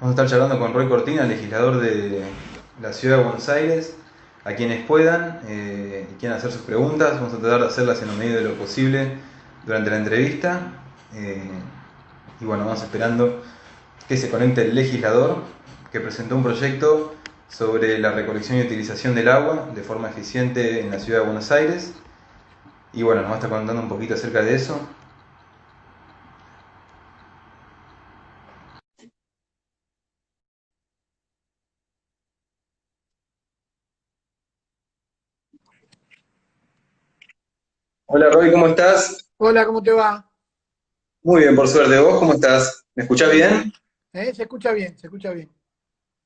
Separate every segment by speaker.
Speaker 1: Vamos a estar charlando con Roy Cortina, legislador de la Ciudad de Buenos Aires. A quienes puedan y quieran hacer sus preguntas, vamos a tratar de hacerlas en lo medida de lo posible durante la entrevista. Eh, y bueno, vamos esperando que se conecte el legislador que presentó un proyecto sobre la recolección y utilización del agua de forma eficiente en la Ciudad de Buenos Aires. Y bueno, nos va a estar contando un poquito acerca de eso. Hola Roy, ¿cómo estás?
Speaker 2: Hola, ¿cómo te va?
Speaker 1: Muy bien, por suerte. ¿Vos cómo estás? ¿Me escuchás
Speaker 2: Bien,
Speaker 1: bien?
Speaker 2: bien. Se escucha bien, se escucha bien.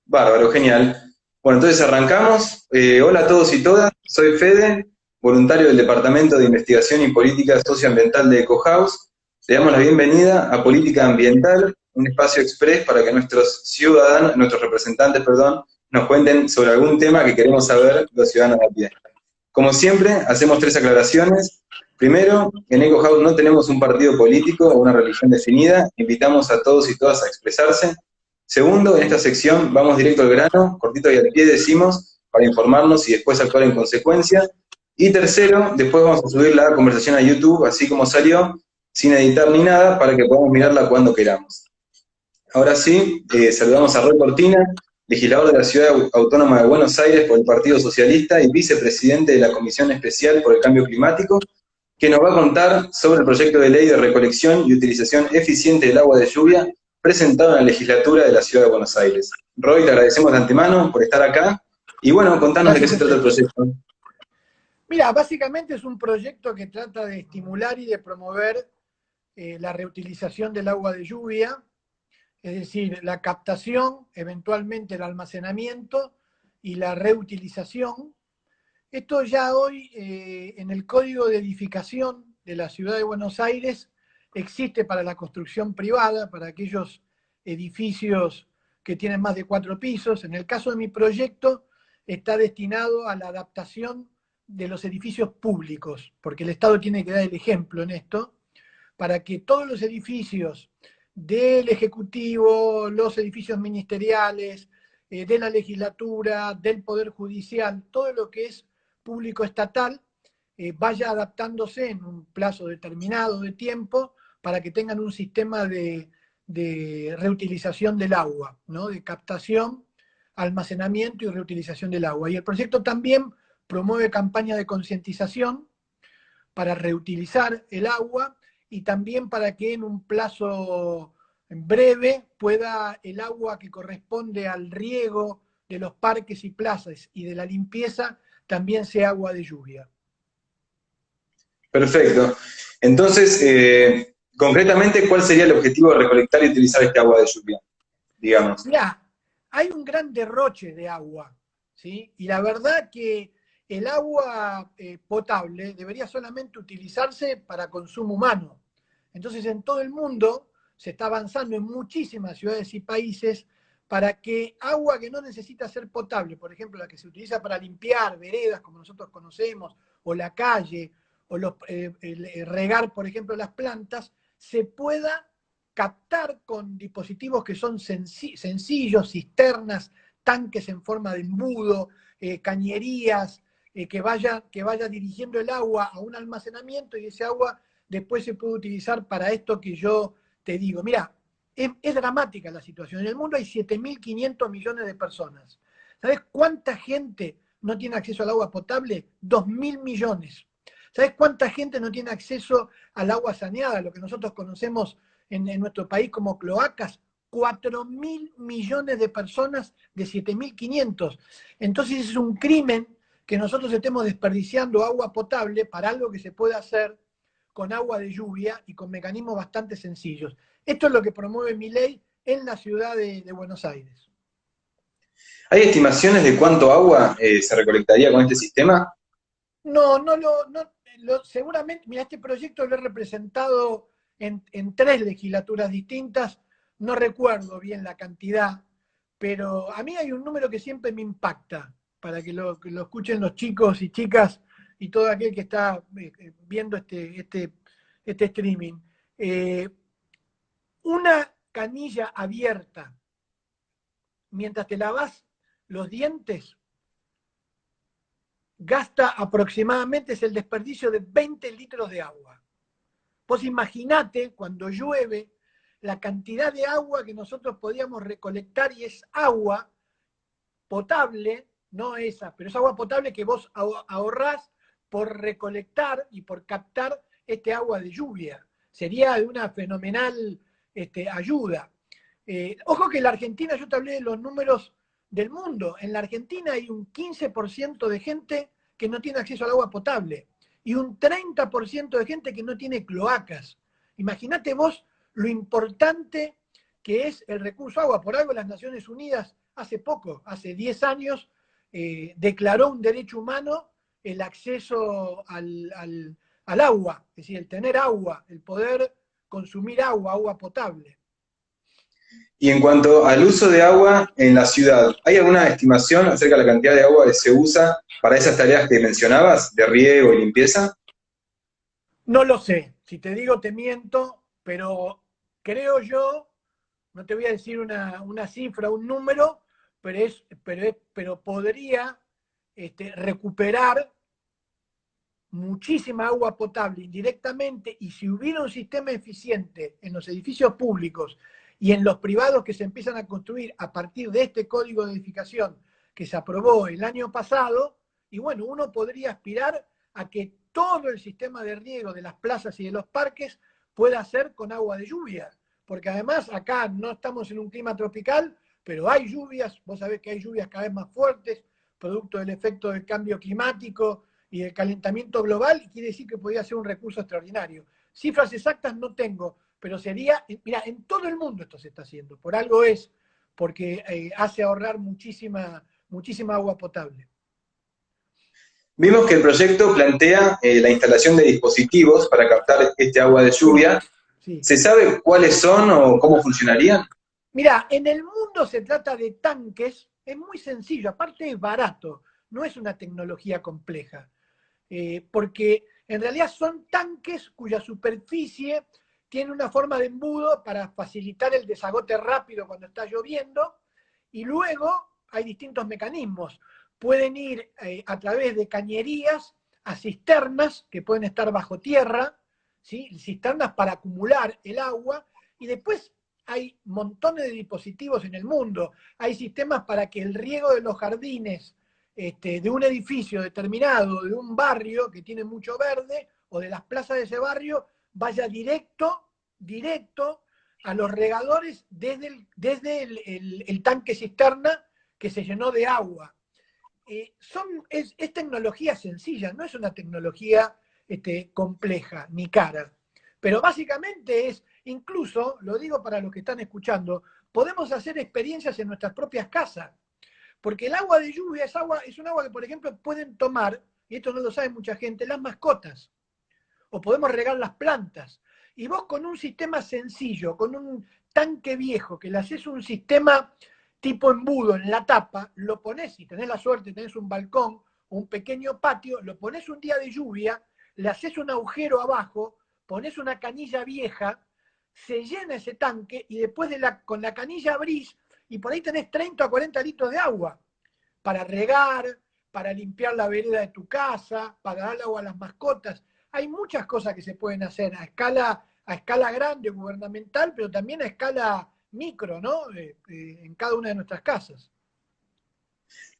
Speaker 1: Bárbaro, genial. Bueno, entonces arrancamos. Hola a todos y todas, soy Fede, voluntario del Departamento de Investigación y Política Socioambiental de EcoHouse. Le damos la bienvenida a Política Ambiental, un espacio express para que nuestros ciudadanos, nuestros representantes, perdón, nos cuenten sobre algún tema que queremos saber los ciudadanos de a pie. Como siempre, hacemos tres aclaraciones. Primero, en EcoHouse no tenemos un partido político o una religión definida, invitamos a todos y todas a expresarse. Segundo, en esta sección vamos directo al grano, cortito y al pie decimos, para informarnos y después actuar en consecuencia. Y tercero, después vamos a subir la conversación a YouTube, así como salió, sin editar ni nada, para que podamos mirarla cuando queramos. Ahora sí, saludamos a Roy Cortina, legislador de la Ciudad Autónoma de Buenos Aires por el Partido Socialista y vicepresidente de la Comisión Especial por el Cambio Climático, que nos va a contar sobre el proyecto de ley de recolección y utilización eficiente del agua de lluvia presentado en la legislatura de la Ciudad de Buenos Aires. Roy, te agradecemos de antemano por estar acá y bueno, contanos de qué
Speaker 2: Gracias
Speaker 1: se
Speaker 2: a
Speaker 1: trata el
Speaker 2: ustedes.
Speaker 1: proyecto.
Speaker 2: Mira, básicamente es un proyecto que trata de estimular y de promover la reutilización del agua de lluvia, es decir, la captación, eventualmente el almacenamiento y la reutilización. Esto ya hoy en el Código de Edificación de la Ciudad de Buenos Aires existe para la construcción privada, para aquellos edificios que tienen más de 4 pisos. En el caso de mi proyecto está destinado a la adaptación de los edificios públicos, porque el Estado tiene que dar el ejemplo en esto, para que todos los edificios del Ejecutivo, los edificios ministeriales, de la legislatura, del Poder Judicial, todo lo que es público estatal, vaya adaptándose en un plazo determinado de tiempo para que tengan un sistema de reutilización del agua, ¿no? De captación, almacenamiento y reutilización del agua. Y el proyecto también promueve campañas de concientización para reutilizar el agua y también para que en un plazo breve pueda el agua que corresponde al riego de los parques y plazas y de la limpieza también sea agua de lluvia.
Speaker 1: Perfecto. Entonces, concretamente, ¿cuál sería el objetivo de recolectar y utilizar este agua de lluvia, digamos?
Speaker 2: Mirá, hay un gran derroche de agua, ¿sí? Y la verdad que el agua potable debería solamente utilizarse para consumo humano. Entonces, en todo el mundo se está avanzando en muchísimas ciudades y países para que agua que no necesita ser potable, por ejemplo, la que se utiliza para limpiar veredas, como nosotros conocemos, o la calle, o regar, por ejemplo, las plantas, se pueda captar con dispositivos que son sencillos, cisternas, tanques en forma de embudo, cañerías, que vaya dirigiendo el agua a un almacenamiento y ese agua después se puede utilizar para esto que yo te digo. Mira, es dramática la situación. En el mundo hay 7.500 millones de personas. ¿Sabes cuánta gente no tiene acceso al agua potable? 2.000 millones. ¿Sabes cuánta gente no tiene acceso al agua saneada, lo que nosotros conocemos en nuestro país como cloacas? 4.000 millones de personas de 7.500. Entonces es un crimen que nosotros estemos desperdiciando agua potable para algo que se puede hacer con agua de lluvia y con mecanismos bastante sencillos. Esto es lo que promueve mi ley en la ciudad de Buenos Aires.
Speaker 1: ¿Hay estimaciones de cuánto agua se recolectaría con este sistema?
Speaker 2: No, seguramente, mira, este proyecto lo he representado en 3 legislaturas distintas, no recuerdo bien la cantidad, pero a mí hay un número que siempre me impacta, para que lo escuchen los chicos y chicas y todo aquel que está viendo este streaming. Eh, una canilla abierta mientras te lavas los dientes, gasta aproximadamente, es el desperdicio de 20 litros de agua. Vos imaginate cuando llueve la cantidad de agua que nosotros podíamos recolectar, y es agua potable, no esa, pero es agua potable que vos ahorrás por recolectar y por captar este agua de lluvia. Sería de una fenomenal ayuda. Ojo que en la Argentina, yo te hablé de los números del mundo, en la Argentina hay un 15% de gente que no tiene acceso al agua potable y un 30% de gente que no tiene cloacas. Imagínate vos lo importante que es el recurso agua. Por algo las Naciones Unidas hace poco, hace 10 años, declaró un derecho humano el acceso al agua, es decir, el tener agua, el poder consumir agua, agua potable.
Speaker 1: Y en cuanto al uso de agua en la ciudad, ¿hay alguna estimación acerca de la cantidad de agua que se usa para esas tareas que mencionabas, de riego y limpieza?
Speaker 2: No lo sé, si te digo te miento, pero creo yo, no te voy a decir una cifra, un número, pero podría recuperar muchísima agua potable indirectamente, y si hubiera un sistema eficiente en los edificios públicos y en los privados que se empiezan a construir a partir de este código de edificación que se aprobó el año pasado, y bueno, uno podría aspirar a que todo el sistema de riego de las plazas y de los parques pueda ser con agua de lluvia, porque además acá no estamos en un clima tropical, pero hay lluvias, vos sabés que hay lluvias cada vez más fuertes, producto del efecto del cambio climático y del calentamiento global, y quiere decir que podría ser un recurso extraordinario. Cifras exactas no tengo, pero sería, mira, en todo el mundo esto se está haciendo, por algo es, porque hace ahorrar muchísima agua potable.
Speaker 1: Vimos que el proyecto plantea la instalación de dispositivos para captar este agua de lluvia.
Speaker 2: Sí.
Speaker 1: ¿Se sabe cuáles son o cómo funcionarían?
Speaker 2: Mira, en el mundo se trata de tanques, es muy sencillo, aparte es barato, no es una tecnología compleja, porque en realidad son tanques cuya superficie tiene una forma de embudo para facilitar el desagote rápido cuando está lloviendo, y luego hay distintos mecanismos. Pueden ir a través de cañerías a cisternas que pueden estar bajo tierra, ¿sí? Cisternas para acumular el agua, y después hay montones de dispositivos en el mundo. Hay sistemas para que el riego de los jardines de un edificio determinado, de un barrio que tiene mucho verde, o de las plazas de ese barrio, vaya directo a los regadores desde el tanque cisterna que se llenó de agua. Es tecnología sencilla, no es una tecnología compleja ni cara. Pero básicamente es, incluso, lo digo para los que están escuchando, podemos hacer experiencias en nuestras propias casas. Porque el agua de lluvia es un agua que, por ejemplo, pueden tomar, y esto no lo sabe mucha gente, las mascotas. O podemos regar las plantas. Y vos con un sistema sencillo, con un tanque viejo, que le haces un sistema tipo embudo en la tapa, lo ponés, y tenés la suerte, tenés un balcón o un pequeño patio, lo ponés un día de lluvia, le haces un agujero abajo, ponés una canilla vieja, se llena ese tanque, y después con la canilla abrís, y por ahí tenés 30 o 40 litros de agua para regar, para limpiar la vereda de tu casa, para dar agua a las mascotas. Hay muchas cosas que se pueden hacer a escala grande, gubernamental, pero también a escala micro, ¿no? En cada una de nuestras casas.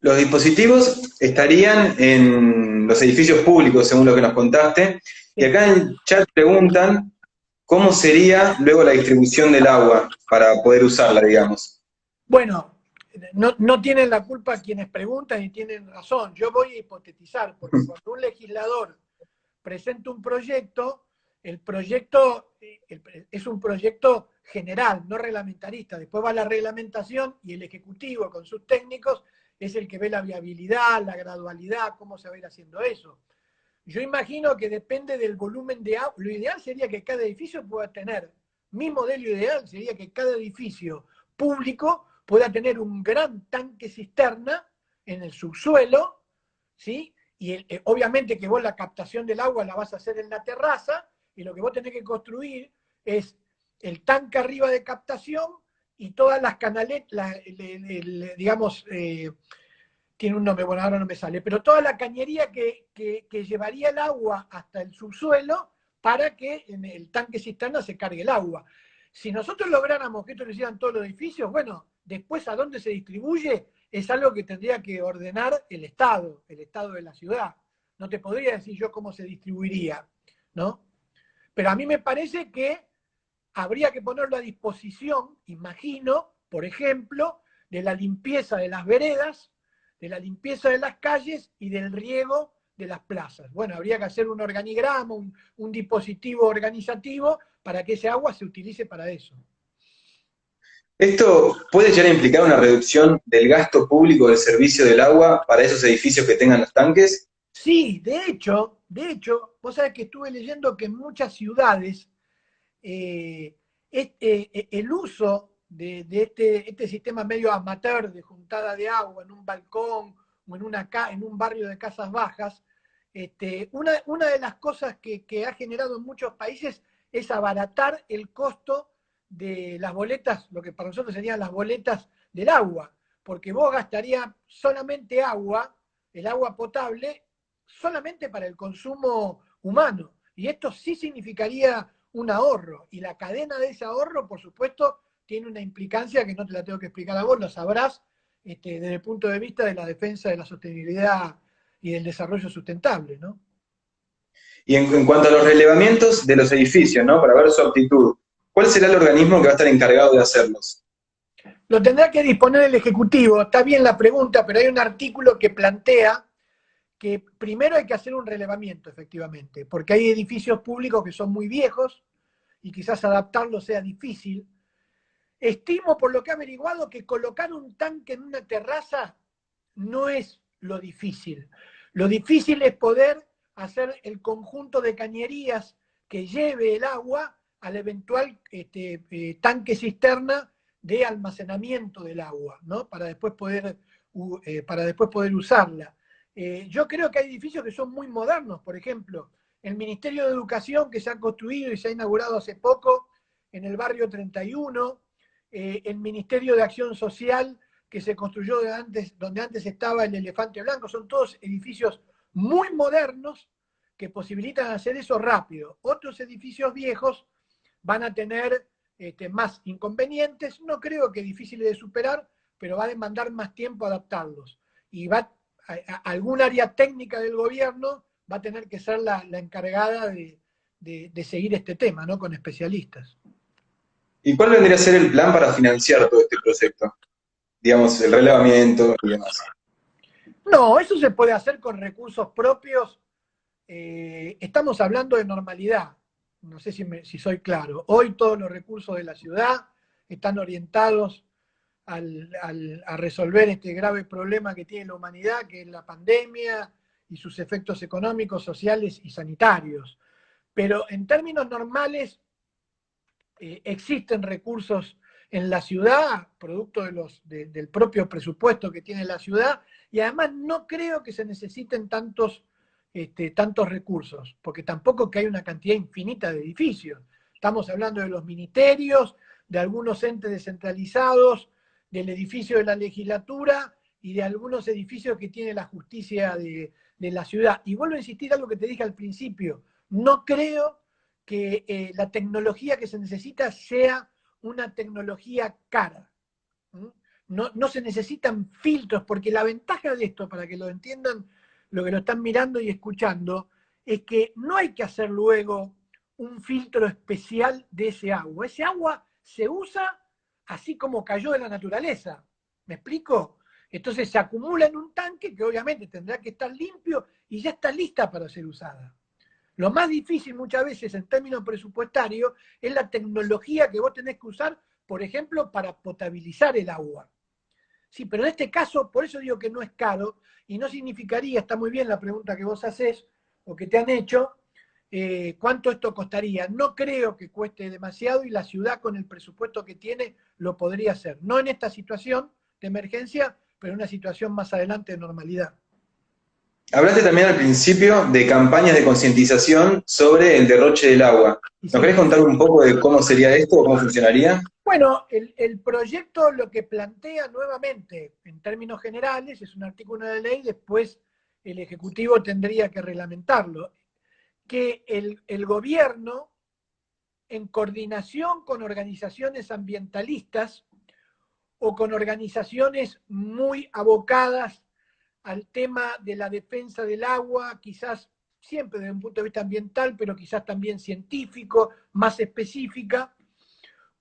Speaker 1: Los dispositivos estarían en los edificios públicos, según lo que nos contaste, y acá en el chat preguntan cómo sería luego la distribución del agua para poder usarla, digamos.
Speaker 2: Bueno, no tienen la culpa quienes preguntan y tienen razón. Yo voy a hipotetizar, porque cuando un legislador presenta un proyecto, el proyecto es un proyecto general, no reglamentarista. Después va la reglamentación y el Ejecutivo con sus técnicos es el que ve la viabilidad, la gradualidad, cómo se va a ir haciendo eso. Yo imagino que depende del volumen de agua. Lo ideal sería que cada edificio pueda tener, mi modelo ideal sería que cada edificio público pueda tener un gran tanque cisterna en el subsuelo, ¿sí? Y obviamente que vos la captación del agua la vas a hacer en la terraza, y lo que vos tenés que construir es el tanque arriba de captación y todas las canaletas, digamos, tiene un nombre, bueno, ahora no me sale, pero toda la cañería que llevaría el agua hasta el subsuelo para que en el tanque cisterna se cargue el agua. Si nosotros lográramos que esto lo hicieran todos los edificios, bueno, después a dónde se distribuye es algo que tendría que ordenar el Estado de la ciudad. No te podría decir yo cómo se distribuiría, ¿no? Pero a mí me parece que habría que ponerlo a disposición, imagino, por ejemplo, de la limpieza de las veredas, de la limpieza de las calles y del riego de las plazas. Bueno, habría que hacer un organigrama, un dispositivo organizativo para que ese agua se utilice para eso.
Speaker 1: ¿Esto puede llegar a implicar una reducción del gasto público del servicio del agua para esos edificios que tengan los tanques?
Speaker 2: Sí, vos sabés que estuve leyendo que en muchas ciudades el uso de este sistema medio amateur de juntada de agua en un balcón o en un barrio de casas bajas, una de las cosas que ha generado en muchos países es abaratar el costo de las boletas, lo que para nosotros serían las boletas del agua, porque vos gastarías solamente agua, el agua potable, solamente para el consumo humano. Y esto sí significaría un ahorro. Y la cadena de ese ahorro, por supuesto, tiene una implicancia que no te la tengo que explicar a vos, lo sabrás desde el punto de vista de la defensa de la sostenibilidad y del desarrollo sustentable, ¿no?
Speaker 1: Y en cuanto a los relevamientos de los edificios, ¿no? Para ver su aptitud, ¿cuál será el organismo que va a estar encargado de hacerlos?
Speaker 2: Lo tendrá que disponer el Ejecutivo. Está bien la pregunta, pero hay un artículo que plantea que primero hay que hacer un relevamiento, efectivamente, porque hay edificios públicos que son muy viejos y quizás adaptarlos sea difícil. Estimo, por lo que he averiguado, que colocar un tanque en una terraza no es lo difícil. Lo difícil es poder hacer el conjunto de cañerías que lleve el agua al eventual tanque cisterna de almacenamiento del agua, ¿no? Para después poder usarla. Yo creo que hay edificios que son muy modernos, por ejemplo, el Ministerio de Educación que se ha construido y se ha inaugurado hace poco en el barrio 31, el Ministerio de Acción Social que se construyó donde antes estaba el Elefante Blanco, son todos edificios muy modernos que posibilitan hacer eso rápido. Otros edificios viejos van a tener más inconvenientes, no creo que difíciles de superar, pero va a demandar más tiempo adaptarlos. Y algún área técnica del gobierno va a tener que ser la encargada de seguir este tema, ¿no? Con especialistas.
Speaker 1: ¿Y cuál vendría a ser el plan para financiar todo este proyecto? Digamos, el relevamiento y demás.
Speaker 2: No, eso se puede hacer con recursos propios. Estamos hablando de normalidad. No sé si soy claro. Hoy todos los recursos de la ciudad están orientados a resolver este grave problema que tiene la humanidad, que es la pandemia y sus efectos económicos, sociales y sanitarios. Pero en términos normales, existen recursos en la ciudad, producto del propio presupuesto que tiene la ciudad, y además no creo que se necesiten tantos recursos, porque tampoco que hay una cantidad infinita de edificios. Estamos hablando de los ministerios, de algunos entes descentralizados, del edificio de la legislatura y de algunos edificios que tiene la justicia de la ciudad. Y vuelvo a insistir algo que te dije al principio, no creo que la tecnología que se necesita sea una tecnología cara. No se necesitan filtros, porque la ventaja de esto, para que lo entiendan lo que lo están mirando y escuchando, es que no hay que hacer luego un filtro especial de ese agua. Ese agua se usa así como cayó de la naturaleza. ¿Me explico? Entonces se acumula en un tanque que obviamente tendrá que estar limpio y ya está lista para ser usada. Lo más difícil muchas veces en términos presupuestarios es la tecnología que vos tenés que usar, por ejemplo, para potabilizar el agua. Sí, pero en este caso, por eso digo que no es caro, y no significaría, está muy bien la pregunta que vos hacés, o que te han hecho, cuánto esto costaría. No creo que cueste demasiado y la ciudad con el presupuesto que tiene lo podría hacer. No en esta situación de emergencia, pero en una situación más adelante de normalidad.
Speaker 1: Hablaste también al principio de campañas de concientización sobre el derroche del agua.
Speaker 2: Y
Speaker 1: ¿Nos
Speaker 2: sí.
Speaker 1: querés contar un poco de cómo sería esto o cómo funcionaría?
Speaker 2: Bueno, el proyecto lo que plantea nuevamente, en términos generales, es un artículo de ley, después el Ejecutivo tendría que reglamentarlo, que el gobierno, en coordinación con organizaciones ambientalistas o con organizaciones muy abocadas al tema de la defensa del agua, quizás siempre desde un punto de vista ambiental, pero quizás también científico, más específica,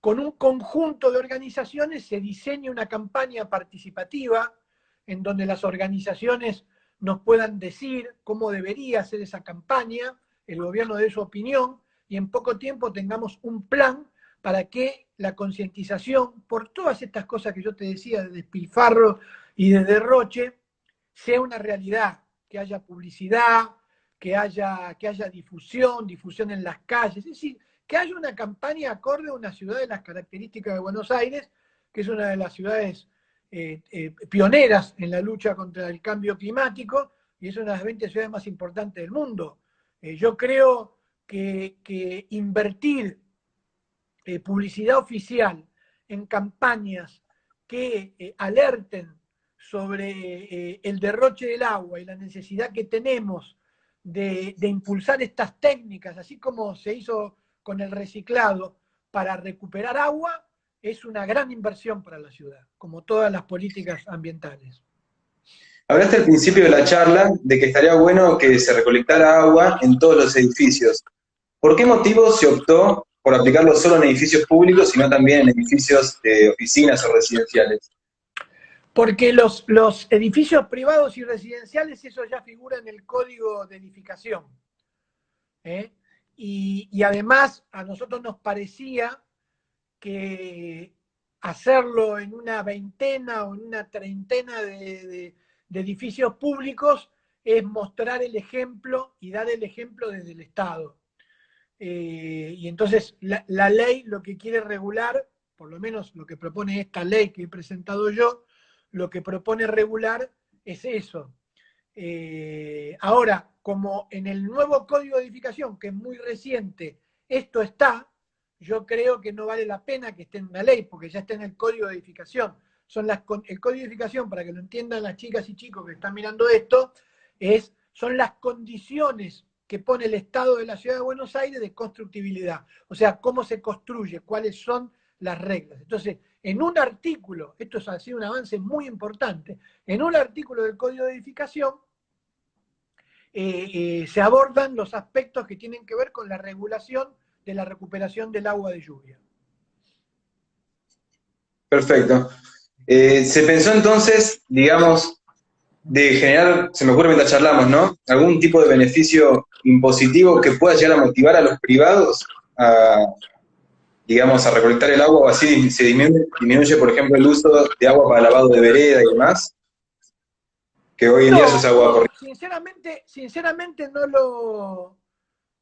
Speaker 2: con un conjunto de organizaciones se diseña una campaña participativa en donde las organizaciones nos puedan decir cómo debería ser esa campaña, el gobierno dé su opinión y en poco tiempo tengamos un plan para que la concientización por todas estas cosas que yo te decía de despilfarro y de derroche sea una realidad, que haya publicidad, que haya difusión en las calles, es decir, que haya una campaña acorde a una ciudad de las características de Buenos Aires, que es una de las ciudades pioneras en la lucha contra el cambio climático y es una de las 20 ciudades más importantes del mundo. Yo creo que invertir publicidad oficial en campañas que alerten sobre el derroche del agua y la necesidad que tenemos de impulsar estas técnicas, así como se hizo con el reciclado para recuperar agua, es una gran inversión para la ciudad, como todas las políticas ambientales.
Speaker 1: Hablaste al principio de la charla de que estaría bueno que se recolectara agua en todos los edificios. ¿Por qué motivo se optó por aplicarlo solo en edificios públicos y no también en edificios de oficinas o residenciales?
Speaker 2: Porque los edificios privados y residenciales, eso ya figura en el código de edificación. ¿Eh? Y además a nosotros nos parecía que hacerlo en una veintena o en una treintena de edificios públicos es mostrar el ejemplo y dar el ejemplo desde el Estado. Y entonces la ley lo que quiere regular, por lo menos lo que propone esta ley que he presentado yo, lo que propone regular es eso. Ahora, como en el nuevo código de edificación, que es muy reciente, esto está, yo creo que no vale la pena que esté en una ley, porque ya está en el código de edificación. El código de edificación, para que lo entiendan las chicas y chicos que están mirando esto, son las condiciones que pone el Estado de la Ciudad de Buenos Aires de constructibilidad. O sea, cómo se construye, cuáles son las reglas. Entonces, en un artículo, esto ha sido un avance muy importante, en un artículo del Código de Edificación se abordan los aspectos que tienen que ver con la regulación de la recuperación del agua de lluvia.
Speaker 1: Perfecto. Se pensó entonces, digamos, de generar, se me ocurre mientras charlamos, ¿no? Algún tipo de beneficio impositivo que pueda llegar a motivar a los privados a, digamos, a recolectar el agua o así se disminuye, por ejemplo, el uso de agua para lavado de vereda y demás, que hoy en día se
Speaker 2: No,
Speaker 1: usa agua
Speaker 2: no,
Speaker 1: corriente.
Speaker 2: sinceramente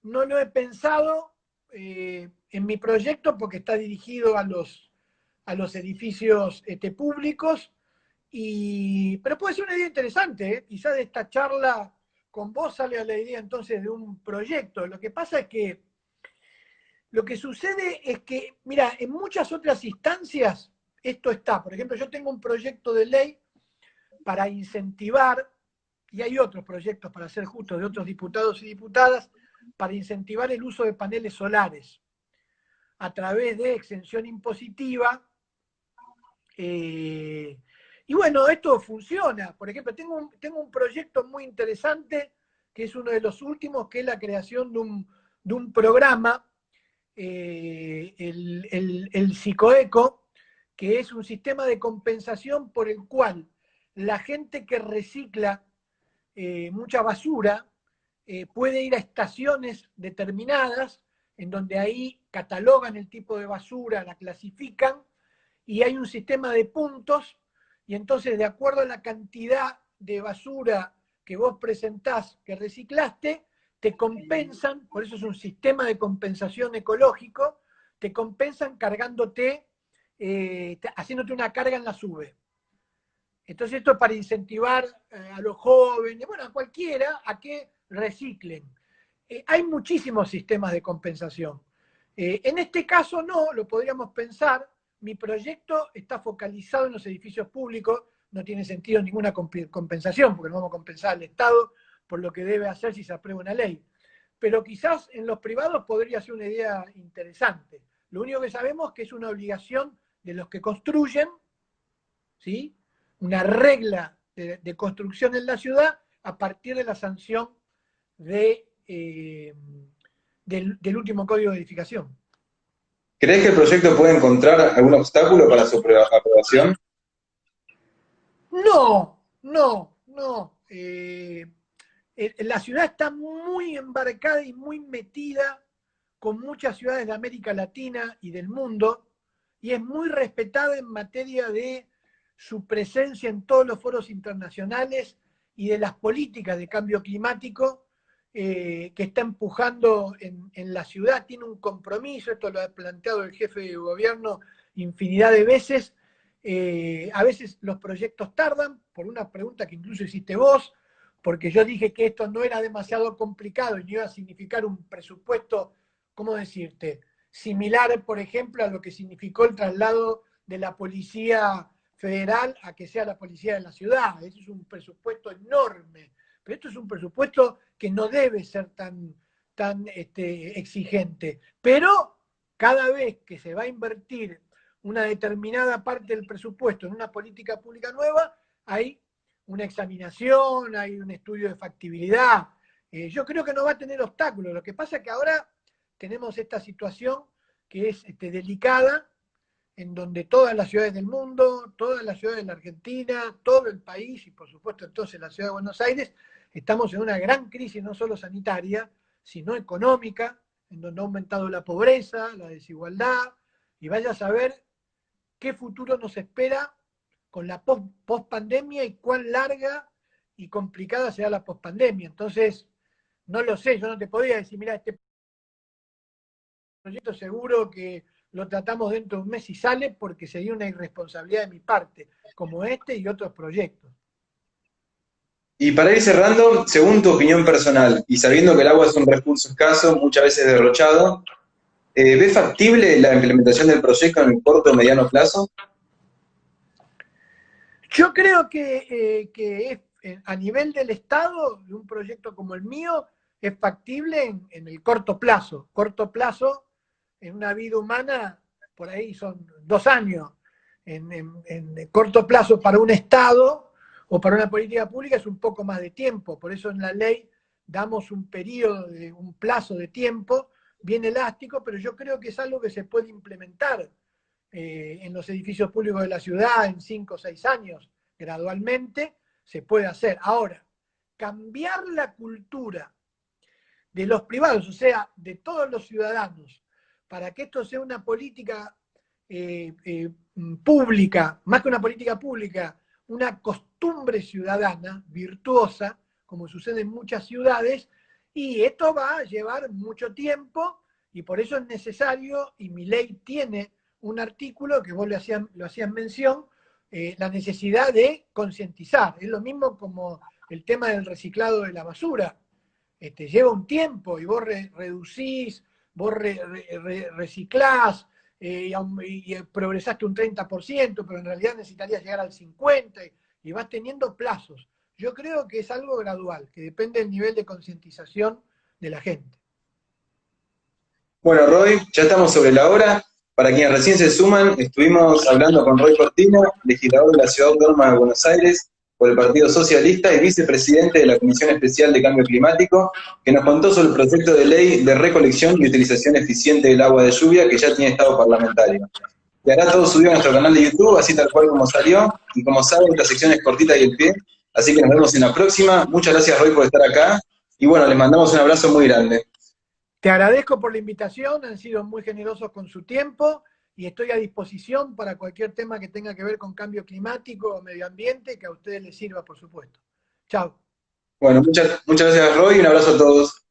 Speaker 2: no lo he pensado en mi proyecto porque está dirigido a los edificios públicos, pero puede ser una idea interesante, ¿eh? Quizás de esta charla con vos sale a la idea entonces de un proyecto. Lo que pasa es que lo que sucede es que, mira, en muchas otras instancias esto está. Por ejemplo, yo tengo un proyecto de ley para incentivar, y hay otros proyectos, para ser justos, de otros diputados y diputadas, para incentivar el uso de paneles solares a través de exención impositiva. Y bueno, esto funciona. Por ejemplo, tengo un proyecto muy interesante, que es uno de los últimos, que es la creación de un programa, el Psicoeco, que es un sistema de compensación por el cual la gente que recicla mucha basura puede ir a estaciones determinadas en donde ahí catalogan el tipo de basura, la clasifican y hay un sistema de puntos y entonces de acuerdo a la cantidad de basura que vos presentás que reciclaste, te compensan, por eso es un sistema de compensación ecológico, te compensan cargándote, haciéndote una carga en la SUBE. Entonces esto es para incentivar a los jóvenes, bueno, a cualquiera, a que reciclen. Hay muchísimos sistemas de compensación. En este caso no, lo podríamos pensar. Mi proyecto está focalizado en los edificios públicos, no tiene sentido ninguna compensación, porque no vamos a compensar al Estado por lo que debe hacer si se aprueba una ley. Pero quizás en los privados podría ser una idea interesante. Lo único que sabemos es que es una obligación de los que construyen, ¿sí? Una regla de construcción en la ciudad a partir de la sanción del último código de edificación.
Speaker 1: ¿Crees que el proyecto puede encontrar algún obstáculo para su aprobación?
Speaker 2: No, no, no. La ciudad está muy embarcada y muy metida con muchas ciudades de América Latina y del mundo, y es muy respetada en materia de su presencia en todos los foros internacionales y de las políticas de cambio climático que está empujando en la ciudad. Tiene un compromiso, esto lo ha planteado el jefe de gobierno infinidad de veces. A veces los proyectos tardan, por una pregunta que incluso hiciste vos, porque yo dije que esto no era demasiado complicado y no iba a significar un presupuesto, ¿cómo decirte?, similar, por ejemplo, a lo que significó el traslado de la Policía Federal a que sea la policía de la ciudad. Eso es un presupuesto enorme, pero esto es un presupuesto que no debe ser tan exigente. Pero cada vez que se va a invertir una determinada parte del presupuesto en una política pública nueva, hay una examinación, hay un estudio de factibilidad. Yo creo que no va a tener obstáculos. Lo que pasa es que ahora tenemos esta situación que es delicada, en donde todas las ciudades del mundo, todas las ciudades de la Argentina, todo el país y por supuesto entonces la ciudad de Buenos Aires, estamos en una gran crisis no solo sanitaria, sino económica, en donde ha aumentado la pobreza, la desigualdad, y vaya a saber qué futuro nos espera con la post-pandemia y cuán larga y complicada será la post-pandemia. Entonces, no lo sé, yo no te podría decir, mira, este proyecto seguro que lo tratamos dentro de un mes y sale, porque sería una irresponsabilidad de mi parte, como este y otros proyectos.
Speaker 1: Y para ir cerrando, según tu opinión personal, y sabiendo que el agua es un recurso escaso, muchas veces derrochado, ¿ves factible la implementación del proyecto en el corto o mediano plazo?
Speaker 2: Yo creo que a nivel del Estado, de un proyecto como el mío, es factible en el corto plazo. Corto plazo, en una vida humana, por ahí son 2 años. En corto plazo para un Estado o para una política pública es un poco más de tiempo. Por eso en la ley damos un periodo, un plazo de tiempo bien elástico, pero yo creo que es algo que se puede implementar en los edificios públicos de la ciudad en 5 o 6 años, gradualmente, se puede hacer. Ahora, cambiar la cultura de los privados, o sea, de todos los ciudadanos, para que esto sea una política pública, más que una política pública, una costumbre ciudadana virtuosa, como sucede en muchas ciudades, y esto va a llevar mucho tiempo, y por eso es necesario, y mi ley tiene un artículo que vos lo hacías mención, la necesidad de concientizar. Es lo mismo como el tema del reciclado de la basura. Lleva un tiempo y vos reducís, vos reciclás y progresaste un 30%, pero en realidad necesitarías llegar al 50% y vas teniendo plazos. Yo creo que es algo gradual, que depende del nivel de concientización de la gente.
Speaker 1: Bueno, Roy, ya estamos sobre la hora. Para quienes recién se suman, estuvimos hablando con Roy Cortina, legislador de la Ciudad Autónoma de Buenos Aires por el Partido Socialista y vicepresidente de la Comisión Especial de Cambio Climático, que nos contó sobre el proyecto de ley de recolección y utilización eficiente del agua de lluvia que ya tiene estado parlamentario. Quedará todo subido a nuestro canal de YouTube, así tal cual como salió, y como saben, esta sección es cortita y el pie, así que nos vemos en la próxima. Muchas gracias, Roy, por estar acá, y bueno, les mandamos un abrazo muy grande.
Speaker 2: Te agradezco por la invitación, han sido muy generosos con su tiempo y estoy a disposición para cualquier tema que tenga que ver con cambio climático o medio ambiente, que a ustedes les sirva, por supuesto. Chao.
Speaker 1: Bueno, muchas gracias, Roy, y un abrazo a todos.